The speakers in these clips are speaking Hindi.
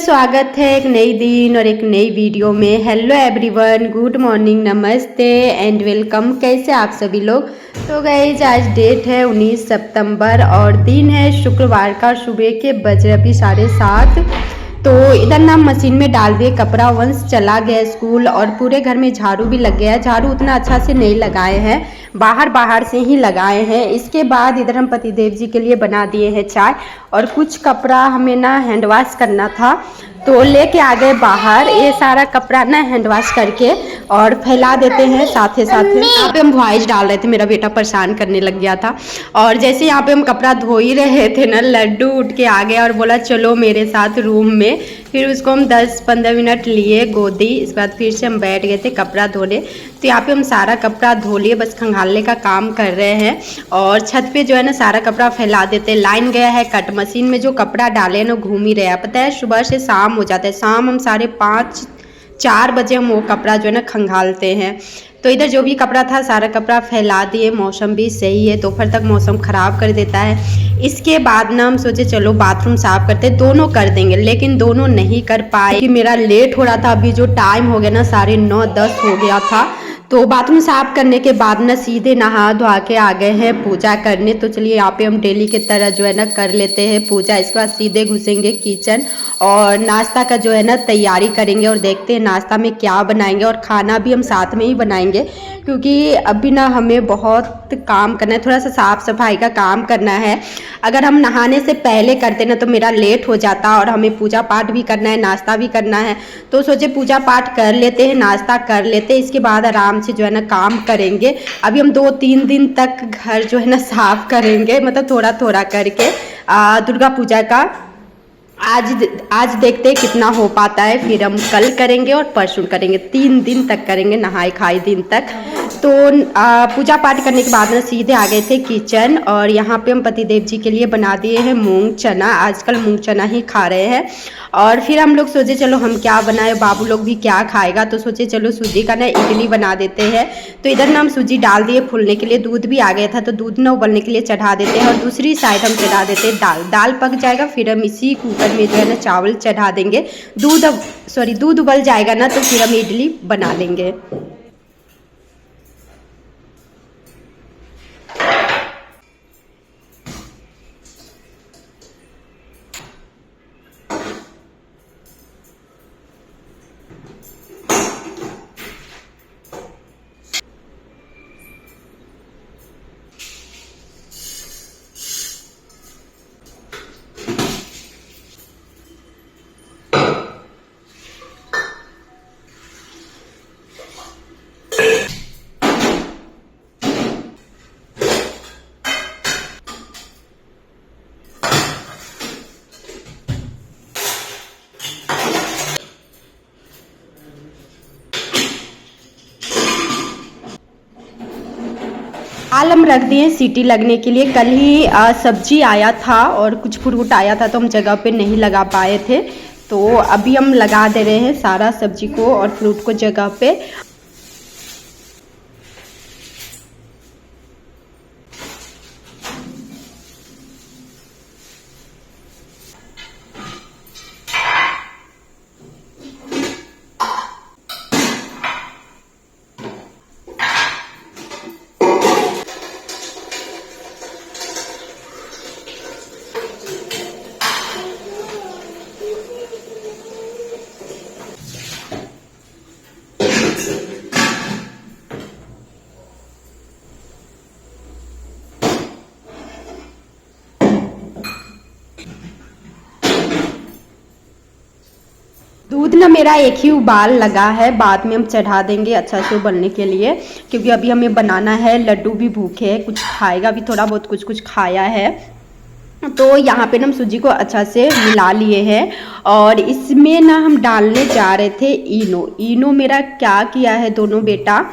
स्वागत है एक नई दिन और एक नई वीडियो में। हेलो एवरीवन, गुड मॉर्निंग, नमस्ते एंड वेलकम। कैसे आप सभी लोग। तो गाइस आज डेट है 19 सितंबर और दिन है शुक्रवार का। सुबह के बज रहे अभी 7:30। तो इधर ना मशीन में डाल दिए कपड़ा। वंश चला गया स्कूल और पूरे घर में झाड़ू भी लग गया है। झाड़ू उतना अच्छा से नहीं लगाए हैं, बाहर से ही लगाए हैं। इसके बाद इधर हम पतिदेव जी के लिए बना दिए हैं चाय और कुछ कपड़ा हमें ना हैंड वॉश करना था तो लेके आ गए बाहर। ये सारा कपड़ा ना हैंड वॉश करके और फैला देते हैं साथ यहाँ पे हम वॉइस डाल रहे थे, मेरा बेटा परेशान करने लग गया था। और जैसे यहाँ पे हम कपड़ा धो ही रहे थे ना, लड्डू उठ के आ गया और बोला चलो मेरे साथ रूम में। फिर उसको हम 10-15 मिनट लिए गोदी। इसके बाद फिर से हम बैठ गए थे कपड़ा धोने। तो यहाँ पे हम सारा कपड़ा धो लिए, बस खंगालने का काम कर रहे हैं और छत पे जो है ना सारा कपड़ा फैला देते। लाइन गया है कट, मशीन में जो कपड़ा डाले ना घूम ही रहा है। पता है सुबह से शाम हो जाता है, शाम हम 5:30-4 बजे हम वो कपड़ा जो है ना खंगालते हैं। तो इधर जो भी कपड़ा था सारा कपड़ा फैला दिए। मौसम भी सही है, दोपहर तक मौसम ख़राब कर देता है। इसके बाद ना हम सोचे चलो बाथरूम साफ़ करते, दोनों कर देंगे, लेकिन दोनों नहीं कर पाए कि मेरा लेट हो रहा था। अभी जो टाइम हो गया ना 9:30-10 हो गया था। तो बाथरूम साफ करने के बाद ना सीधे नहा धोआ के आ गए हैं पूजा करने। तो चलिए यहाँ पे हम डेली की तरह जो है ना कर लेते हैं पूजा। इसके बाद सीधे घुसेंगे किचन और नाश्ता का जो है ना तैयारी करेंगे और देखते हैं नाश्ता में क्या बनाएंगे। और खाना भी हम साथ में ही बनाएंगे क्योंकि अभी ना हमें बहुत काम करना है, थोड़ा सा साफ सफाई का काम करना है। अगर हम नहाने से पहले करते ना तो मेरा लेट हो जाता और हमें पूजा पाठ भी करना है, नाश्ता भी करना है। तो सोचे पूजा पाठ कर लेते हैं, नाश्ता कर लेते हैं, इसके बाद आराम से जो है ना काम करेंगे। अभी हम 2-3 दिन तक घर जो है ना साफ करेंगे, मतलब थोड़ा थोड़ा करके दुर्गा पूजा का। आज देखते हैं कितना हो पाता है, फिर हम कल करेंगे और परसों करेंगे। 3 दिन तक करेंगे, नहाए खाए दिन तक। तो पूजा पाठ करने के बाद ना सीधे आ गए थे किचन और यहाँ पे हम पतिदेव जी के लिए बना दिए हैं मूंग चना। आजकल मूंग चना ही खा रहे हैं। और फिर हम लोग सोचे चलो हम क्या बनाए, बाबू लोग भी क्या खाएगा, तो सोचे चलो सूजी का ना इडली बना देते हैं। तो इधर ना हम सूजी डाल दिए फूलने के लिए, दूध भी आ गया था तो दूध ना उबलने के लिए चढ़ा देते हैं। और दूसरी साइड हम चढ़ा देते हैं दाल पक जाएगा, फिर हम इसी कुकर में जो है ना चावल चढ़ा देंगे। दूध उबल जाएगा ना तो फिर हम इडली बना लेंगे। दाल हम रख दिए सीटी लगने के लिए। कल ही सब्जी आया था और कुछ फ्रूट आया था तो हम जगह पे नहीं लगा पाए थे, तो अभी हम लगा दे रहे हैं सारा सब्जी को और फ्रूट को जगह पे। दूध ना मेरा एक ही उबाल लगा है, बाद में हम चढ़ा देंगे अच्छा से उबलने के लिए, क्योंकि अभी हमें बनाना है। लड्डू भी भूखे है, कुछ खाएगा भी, थोड़ा बहुत कुछ खाया है। तो यहाँ पे ना हम सूजी को अच्छा से मिला लिए हैं और इसमें ना हम डालने जा रहे थे इनो मेरा क्या किया है दोनों बेटा।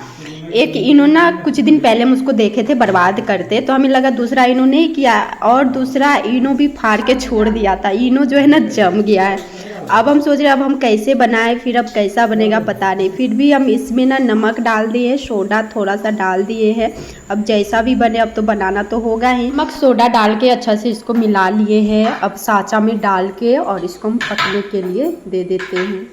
एक इनो ना कुछ दिन पहले हम उसको देखे थे बर्बाद करते, तो हमें लगा दूसरा इनो नहीं किया और दूसरा इनो भी फाड़ के छोड़ दिया था। इनो जो है ना जम गया है अब हम सोच रहे अब हम कैसे बनाएं, फिर अब कैसा बनेगा पता नहीं। फिर भी हम इसमें ना नमक डाल दिए, सोडा थोड़ा सा डाल दिए हैं। अब जैसा भी बने अब तो बनाना तो होगा ही। नमक सोडा डाल के अच्छा से इसको मिला लिए हैं। अब साँचा में डाल के और इसको हम पकने के लिए दे देते हैं।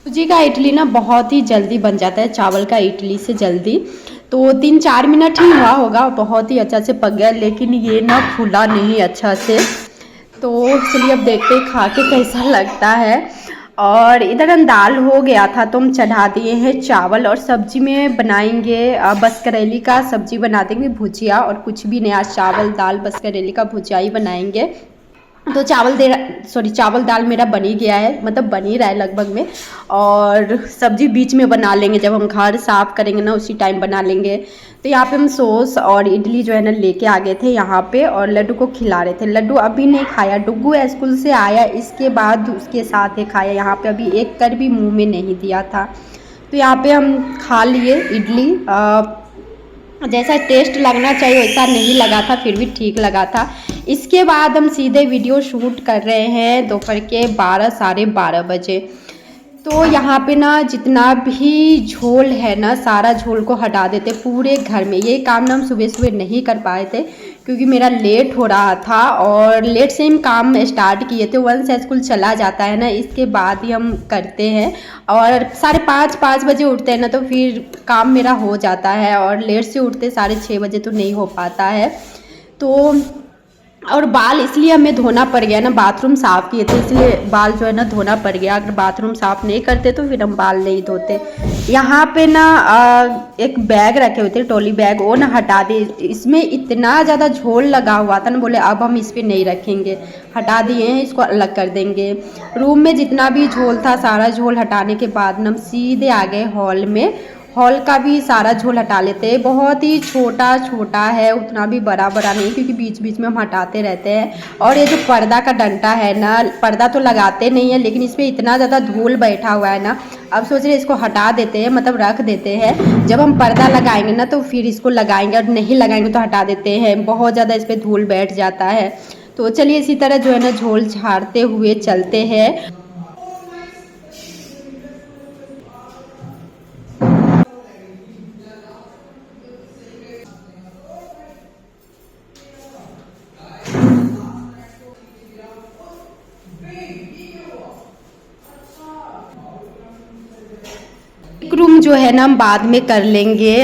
सूजी का इडली ना बहुत ही जल्दी बन जाता है चावल का इडली से जल्दी। तो 3-4 मिनट ही हुआ होगा, बहुत ही अच्छा से पक गया, लेकिन ये ना फूला नहीं अच्छा से। तो चलिए अब देखते हैं खा के कैसा लगता है। और इधर हम दाल हो गया था तो हम चढ़ा दिए हैं चावल। और सब्जी में बनाएंगे बस करेली का सब्जी बना देंगे, भुजिया और कुछ भी नहीं। आज चावल दाल बस करेली का भुजिया ही बनाएंगे। तो चावल दाल मेरा बन ही गया है, मतलब बन ही रहा है लगभग में। और सब्जी बीच में बना लेंगे, जब हम घर साफ़ करेंगे ना उसी टाइम बना लेंगे। तो यहाँ पे हम सॉस और इडली जो है ना लेके आ गए थे यहाँ पे, और लड्डू को खिला रहे थे। लड्डू अभी नहीं खाया, डुग्गू स्कूल से आया इसके बाद उसके साथ ही खाया। यहाँ पे अभी एक कर भी मुँह में नहीं दिया था। तो यहाँ पे हम खा लिए इडली। जैसा टेस्ट लगना चाहिए वैसा नहीं लगा था, फिर भी ठीक लगा था। इसके बाद हम सीधे वीडियो शूट कर रहे हैं दोपहर के 12 साढ़े 12 बजे। तो यहाँ पे ना जितना भी झोल है ना सारा झोल को हटा देते पूरे घर में। ये काम ना हम सुबह सुबह नहीं कर पाए थे क्योंकि मेरा लेट हो रहा था, और लेट से हम काम स्टार्ट किए थे। 1 से स्कूल चला जाता है ना, इसके बाद ही हम करते हैं। और 5:30 बजे उठते हैं ना तो फिर काम मेरा हो जाता है, और लेट से उठते 6:30 बजे तो नहीं हो पाता है। तो और बाल इसलिए हमें धोना पड़ गया ना, बाथरूम साफ़ किए थे इसलिए बाल जो है ना धोना पड़ गया। अगर बाथरूम साफ़ नहीं करते तो फिर हम बाल नहीं धोते। यहाँ पे ना एक बैग रखे हुए थे, ट्रॉली बैग, वो ना हटा दिए। इसमें इतना ज़्यादा झोल लगा हुआ था ना, बोले अब हम इस पर नहीं रखेंगे, हटा दिए हैं, इसको अलग कर देंगे। रूम में जितना भी झोल था सारा झोल हटाने के बाद ना हम सीधे आ गए हॉल में। हॉल का भी सारा झोल हटा लेते हैं। बहुत ही छोटा छोटा है, उतना भी बड़ा बड़ा नहीं, क्योंकि बीच बीच में हम हटाते रहते हैं। और ये जो पर्दा का डंडा है ना, पर्दा तो लगाते नहीं है लेकिन इसमें इतना ज़्यादा धूल बैठा हुआ है ना, अब सोच रहे इसको हटा देते हैं, मतलब रख देते हैं। जब हम पर्दा लगाएंगे ना तो फिर इसको लगाएंगे, और नहीं लगाएंगे तो हटा देते हैं। बहुत ज़्यादा इस पर धूल बैठ जाता है। तो चलिए इसी तरह जो है ना झोल झाड़ते हुए चलते हैं। एक रूम जो है ना हम बाद में कर लेंगे।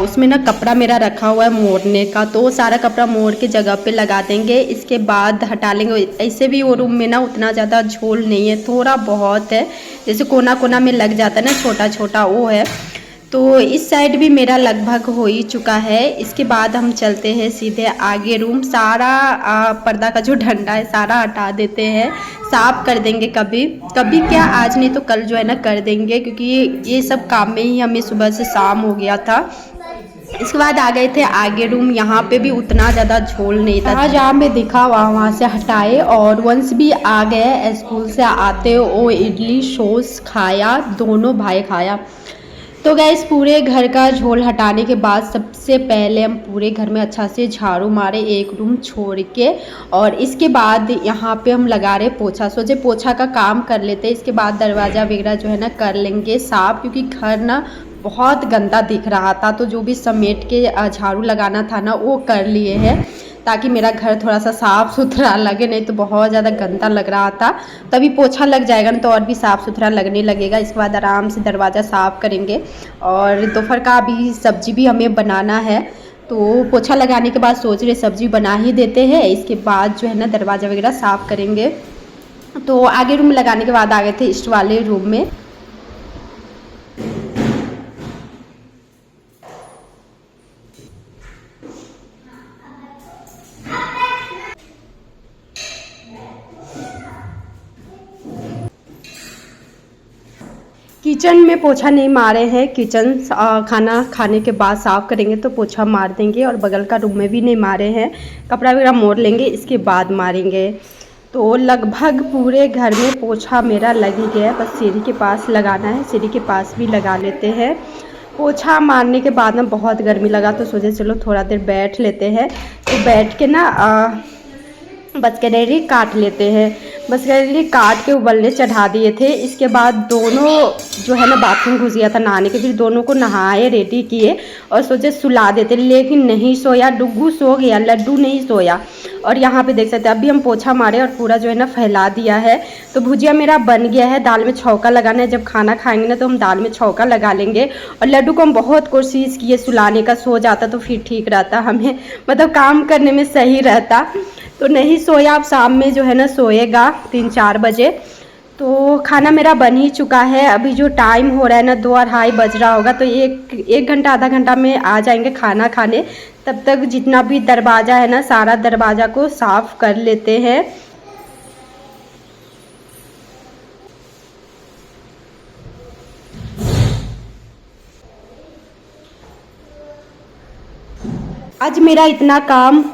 उसमें ना कपड़ा मेरा रखा हुआ है मोड़ने का, तो वो सारा कपड़ा मोड़ के जगह पे लगा देंगे, इसके बाद हटा लेंगे। ऐसे भी वो रूम में ना उतना ज़्यादा झोल नहीं है, थोड़ा बहुत है, जैसे कोना कोना में लग जाता है ना छोटा छोटा, वो है। तो इस साइड भी मेरा लगभग हो ही चुका है। इसके बाद हम चलते हैं सीधे आगे रूम। सारा पर्दा का जो डंडा है सारा हटा देते हैं, साफ़ कर देंगे। कभी कभी क्या, आज नहीं तो कल जो है ना कर देंगे, क्योंकि ये सब काम में ही हमें सुबह से शाम हो गया था। इसके बाद आ गए थे आगे रूम। यहाँ पे भी उतना ज़्यादा झोल नहीं था, जहाँ में दिखा वहाँ से हटाए। और वंश भी आ गए स्कूल से आते, वो इडली सॉस खाया, दोनों भाई खाया। तो गैस पूरे घर का झोल हटाने के बाद सबसे पहले हम पूरे घर में अच्छा से झाड़ू मारे, एक रूम छोड़ के। और इसके बाद यहाँ पे हम लगा रहे पोछा, सोचे पोछा का काम कर लेते, इसके बाद दरवाज़ा वगैरह जो है ना कर लेंगे साफ़, क्योंकि घर ना बहुत गंदा दिख रहा था। तो जो भी समेट के झाड़ू लगाना था ना वो कर लिए हैं, ताकि मेरा घर थोड़ा सा साफ़ सुथरा लगे, नहीं तो बहुत ज़्यादा गंदा लग रहा था। तभी पोछा लग जाएगा ना तो और भी साफ़ सुथरा लगने लगेगा। इसके बाद आराम से दरवाज़ा साफ़ करेंगे। और दोपहर का भी सब्जी भी हमें बनाना है, तो पोछा लगाने के बाद सोच रहे सब्जी बना ही देते हैं, इसके बाद जो है ना दरवाज़ा वगैरह साफ़ करेंगे। तो आगे रूम लगाने के बाद आ गए थे ईस्ट वाले रूम में। किचन में पोछा नहीं मारे हैं, किचन खाना खाने के बाद साफ़ करेंगे तो पोछा मार देंगे, और बगल का रूम में भी नहीं मारे हैं, कपड़ा वगैरह मोड़ लेंगे इसके बाद मारेंगे। तो लगभग पूरे घर में पोछा मेरा लग ही गया है, बस सीढ़ी के पास लगाना है, सीढ़ी के पास भी लगा लेते हैं। पोछा मारने के बाद ना बहुत गर्मी लगा तो सोचे चलो थोड़ा देर बैठ लेते हैं। तो बैठ के ना बसकरेली काट लेते हैं। बसकरेली काट के उबलने चढ़ा दिए थे। इसके बाद दोनों जो है ना बाथरूम घुस गया था नहाने के, फिर दोनों को नहाए रेडी किए और सोचे सुला देते, लेकिन नहीं सोया। डुग्गू सो गया, लड्डू नहीं सोया। और यहाँ पे देख सकते हैं अभी हम पोछा मारे और पूरा जो है ना फैला दिया है। तो भुजिया मेरा बन गया है, दाल में छौका लगाना है। जब खाना खाएंगे ना तो हम दाल में छौका लगा लेंगे। और लड्डू को हम बहुत कोशिश किए सुलाने का, सो जाता तो फिर ठीक रहता, हमें मतलब काम करने में सही रहता। तो नहीं सोया, अब शाम में जो है ना सोएगा 3-4 बजे। तो खाना मेरा बन ही चुका है। अभी जो टाइम हो रहा है ना 2-2:30 बज रहा होगा, तो एक घंटा आधा घंटा में आ जाएंगे खाना खाने। तब तक जितना भी दरवाज़ा है ना सारा दरवाज़ा को साफ़ कर लेते हैं। आज मेरा इतना काम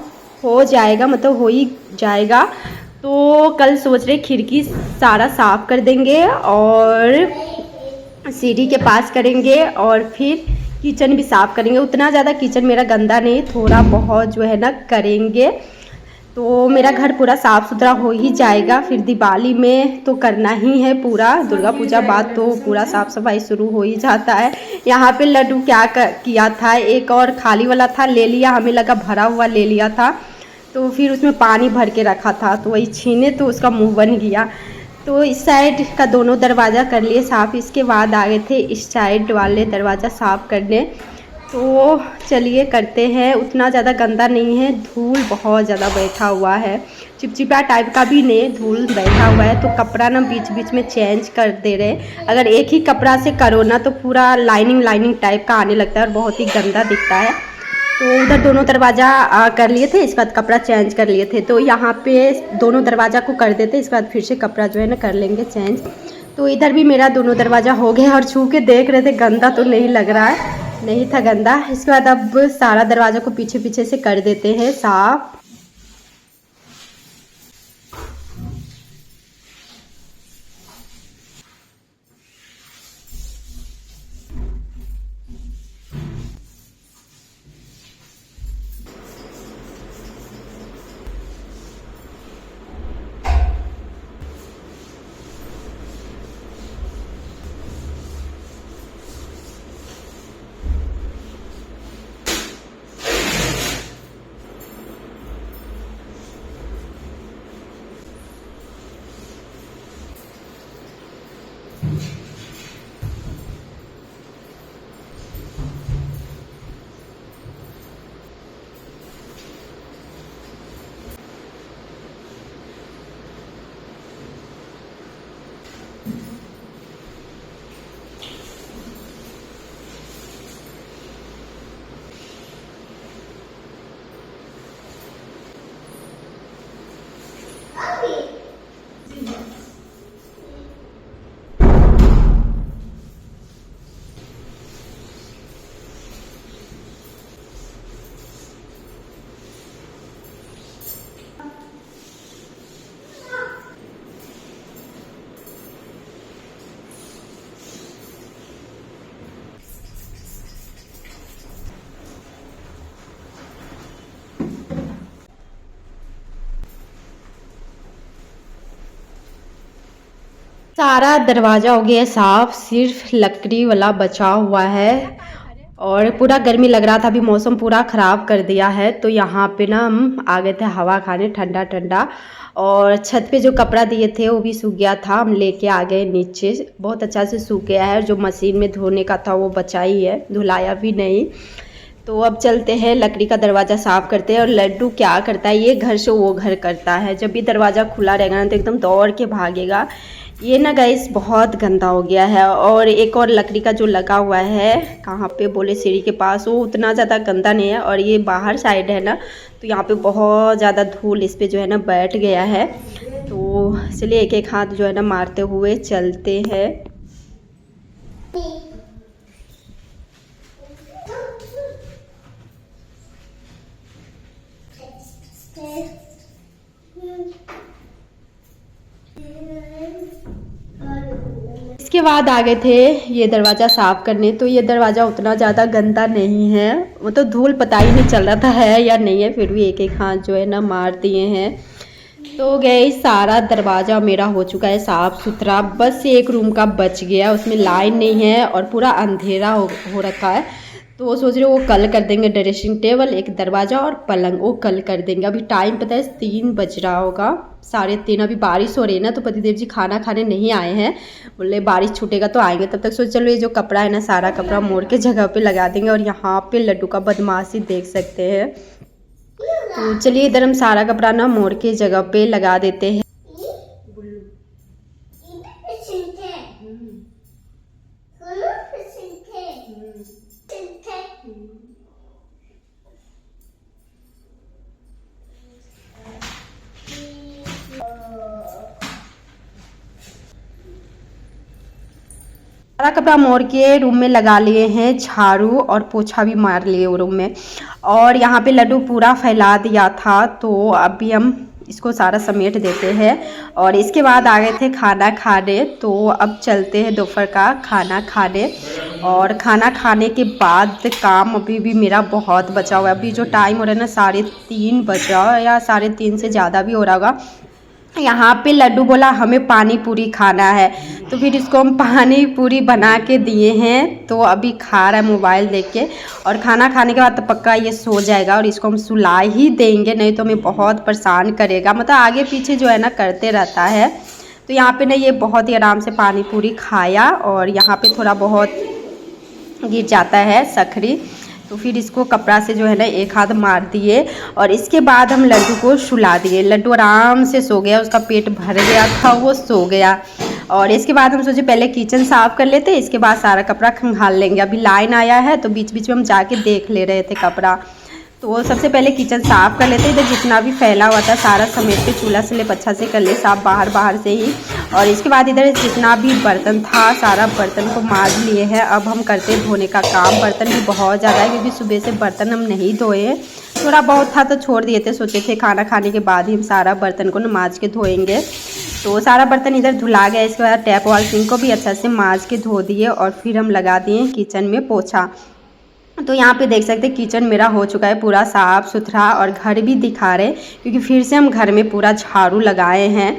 हो जाएगा, मतलब हो ही जाएगा। तो कल सोच रहे खिड़की सारा साफ़ कर देंगे और सीढ़ी के पास करेंगे और फिर किचन भी साफ़ करेंगे। उतना ज़्यादा किचन मेरा गंदा नहीं, थोड़ा बहुत जो है ना करेंगे तो मेरा घर पूरा साफ़ सुथरा हो ही जाएगा। फिर दिवाली में तो करना ही है पूरा, दुर्गा पूजा बाद तो पूरा साफ़ सफाई शुरू हो ही जाता है। यहाँ पे लड्डू क्या किया था, एक और खाली वाला था ले लिया, हमें लगा भरा हुआ ले लिया था, तो फिर उसमें पानी भर के रखा था तो वही छीने तो उसका मुंह बन गया। तो इस साइड का दोनों दरवाज़ा कर लिए साफ़। इसके बाद आ गए थे इस साइड वाले दरवाज़ा साफ़ करने। तो चलिए करते हैं। उतना ज़्यादा गंदा नहीं है, धूल बहुत ज़्यादा बैठा हुआ है, चिपचिपा टाइप का भी नहीं, धूल बैठा हुआ है। तो कपड़ा ना बीच बीच में चेंज कर दे रहे। अगर एक ही कपड़ा से करो ना तो पूरा लाइनिंग टाइप का आने लगता है और बहुत ही गंदा दिखता है। तो उधर दोनों दरवाज़ा कर लिए थे, इसके बाद कपड़ा चेंज कर लिए थे। तो यहाँ पे दोनों दरवाज़ा को कर देते, इसके बाद फिर से कपड़ा जो है ना कर लेंगे चेंज। तो इधर भी मेरा दोनों दरवाज़ा हो गया और छू के देख रहे थे, गंदा तो नहीं लग रहा है, नहीं था गंदा। इसके बाद अब सारा दरवाज़ा को पीछे पीछे से कर देते हैं साफ। सारा दरवाज़ा हो गया साफ, सिर्फ लकड़ी वाला बचा हुआ है। और पूरा गर्मी लग रहा था, अभी मौसम पूरा ख़राब कर दिया है। तो यहाँ पे ना हम आ गए थे हवा खाने, ठंडा ठंडा। और छत पे जो कपड़ा दिए थे वो भी सूख गया था, हम लेके आ गए नीचे, बहुत अच्छा से सूख गया है। और जो मशीन में धोने का था वो बचा ही है, धुलाया भी नहीं। तो अब चलते हैं लकड़ी का दरवाज़ा साफ़ करते हैं। और लड्डू क्या करता है, ये घर से वो घर करता है, जब भी दरवाज़ा खुला रहेगा ना तो एकदम दौड़ के भागेगा। ये ना गाइस बहुत गंदा हो गया है। और एक और लकड़ी का जो लगा हुआ है, कहाँ पे बोले, सीढ़ी के पास, वो उतना ज़्यादा गंदा नहीं है। और ये बाहर साइड है ना, तो यहाँ पे बहुत ज़्यादा धूल इस पे जो है ना बैठ गया है। तो चलिए एक एक हाथ जो है ना मारते हुए चलते हैं। इसके बाद आ गए थे ये दरवाज़ा साफ़ करने। तो ये दरवाज़ा उतना ज़्यादा गंदा नहीं है, वो तो धूल पता ही नहीं चल रहा था है या नहीं है, फिर भी एक एक हाथ जो है ना मार दिए हैं। तो गए सारा दरवाज़ा मेरा हो चुका है साफ़ सुथरा, बस एक रूम का बच गया, उसमें लाइन नहीं है और पूरा अंधेरा हो रखा है। तो वो सोच रहे वो कल कर देंगे, ड्रेसिंग टेबल, एक दरवाज़ा और पलंग वो कल कर देंगे। अभी टाइम पता है 3 बज रहा होगा, 3:30। अभी बारिश हो रही है ना, तो पतिदेव जी खाना खाने नहीं आए हैं, बोले बारिश छूटेगा तो आएंगे। तब तक सोच चलो ये जो कपड़ा है ना सारा कपड़ा मोड़ के जगह पे लगा देंगे। और यहाँ पे लड्डू का बदमाशी देख सकते हैं। तो चलिए इधर हम सारा कपड़ा ना मोड़ के जगह पे लगा देते हैं। सारा कपड़ा मोड़ के रूम में लगा लिए हैं, झाड़ू और पोछा भी मार लिए वो रूम में। और यहाँ पे लड्डू पूरा फैला दिया था, तो अभी हम इसको सारा समेट देते हैं। और इसके बाद आ गए थे खाना खाने। तो अब चलते हैं दोपहर का खाना खाने। और खाना खाने के बाद काम अभी भी मेरा बहुत बचा हुआ है। अभी जो टाइम हो रहा है ना 3:30 बज रहा है या 3:30 से ज़्यादा भी हो रहा होगा। यहाँ पे लड्डू बोला हमें पानी पूरी खाना है, तो फिर इसको हम पानी पूरी बना के दिए हैं। तो अभी खा रहा है मोबाइल देख के। और खाना खाने के बाद तो पक्का ये सो जाएगा और इसको हम सुला ही देंगे, नहीं तो हमें बहुत परेशान करेगा, मतलब आगे पीछे जो है ना करते रहता है। तो यहाँ पे ना ये बहुत ही आराम से पानी पूरी खाया। और यहाँ पे थोड़ा बहुत गिर जाता है सकरी, तो फिर इसको कपड़ा से जो है ना एक हाथ मार दिए। और इसके बाद हम लड्डू को सुला दिए। लड्डू आराम से सो गया, उसका पेट भर गया था, वो सो गया। और इसके बाद हम सोचे पहले किचन साफ़ कर लेते, इसके बाद सारा कपड़ा खंगाल लेंगे। अभी लाइन आया है तो बीच बीच में हम जाके देख ले रहे थे कपड़ा। तो सबसे पहले किचन साफ़ कर लेते, इधर जितना भी फैला हुआ था सारा समेट के चूल्हा स्लेब अच्छा से कर ले साफ बाहर से ही। और इसके बाद इधर जितना भी बर्तन था सारा बर्तन को मांज लिए हैं। अब हम करते धोने का काम। बर्तन भी बहुत ज़्यादा है क्योंकि सुबह से बर्तन हम नहीं धोए, थोड़ा बहुत था तो छोड़ दिए थे, सोचे थे खाना खाने के बाद ही हम सारा बर्तन को मांज के धोएंगे। तो सारा बर्तन इधर धुला गया। इसके बाद टैप वाल सिंक को भी अच्छा से मांज के धो दिए। और फिर हम लगा दिए किचन में पोछा। तो यहाँ पे देख सकते हैं किचन मेरा हो चुका है पूरा साफ़ सुथरा। और घर भी दिखा रहे क्योंकि फिर से हम घर में पूरा झाड़ू लगाए हैं।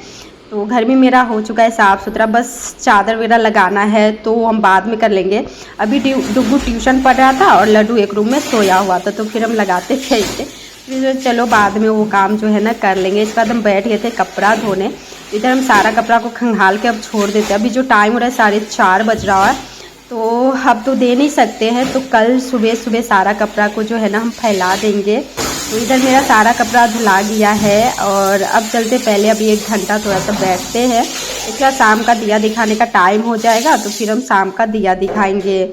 तो घर भी मेरा हो चुका है साफ़ सुथरा, बस चादर वगैरह लगाना है तो हम बाद में कर लेंगे। अभी डुगू ट्यूशन पढ़ रहा था और लड्डू एक रूम में सोया हुआ था, तो फिर हम लगाते थे इसे, फिर चलो बाद में वो काम जो है ना कर लेंगे। इसके बाद हम बैठ गए थे कपड़ा धोने। इधर हम सारा कपड़ा को खंगाल के अब छोड़ देते हैं। अभी जो टाइम हो रहा है 4:30 बज रहा है, तो अब तो दे नहीं सकते हैं, तो कल सुबह सारा कपड़ा को जो है ना हम फैला देंगे। तो इधर मेरा सारा कपड़ा धुला गया है। और अब चलते पहले अभी 1 घंटा थोड़ा सा बैठते हैं, इसके बाद शाम का दिया दिखाने का टाइम हो जाएगा, तो फिर हम शाम का दिया दिखाएंगे।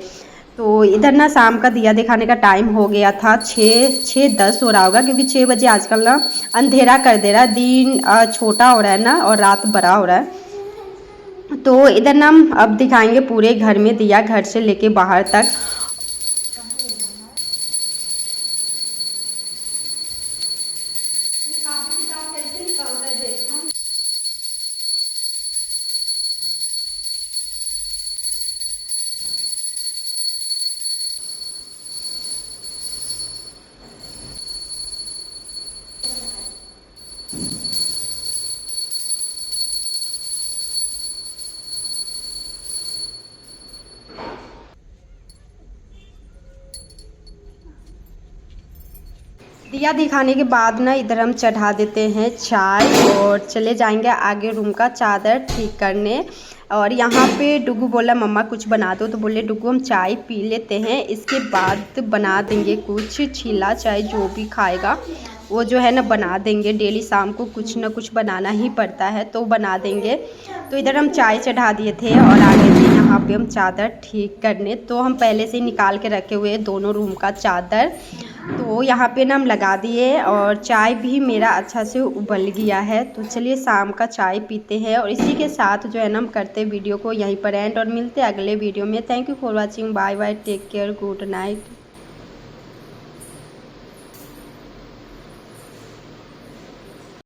तो इधर ना शाम का दिया दिखाने का टाइम हो गया था 6:10 हो रहा होगा, क्योंकि 6 बजे आजकल ना अंधेरा कर दे रहा है, दिन छोटा हो रहा है ना और रात बड़ा हो रहा है। तो इधर ना हम अब दिखाएंगे पूरे घर में दिया, घर से लेके बाहर तक। दिया दिखाने के बाद ना इधर हम चढ़ा देते हैं चाय और चले जाएंगे आगे रूम का चादर ठीक करने। और यहाँ पे डुगू बोला मम्मा कुछ बना दो, तो बोले डुगू हम चाय पी लेते हैं, इसके बाद बना देंगे कुछ छीला चाय, जो भी खाएगा वो जो है ना बना देंगे। डेली शाम को कुछ ना कुछ बनाना ही पड़ता है, तो बना देंगे। तो इधर हम चाय चढ़ा दिए थे और आ गए थे यहाँ पे हम चादर ठीक करने। तो हम पहले से निकाल के रखे हुए दोनों रूम का चादर, तो यहाँ पे ना हम लगा दिए। और चाय भी मेरा अच्छा से उबल गया है। तो चलिए शाम का चाय पीते हैं। और इसी के साथ जो है ना हम करते वीडियो को यहीं पर एंड, और मिलते हैं अगले वीडियो में। Thank you for watching, bye bye, take care, good night.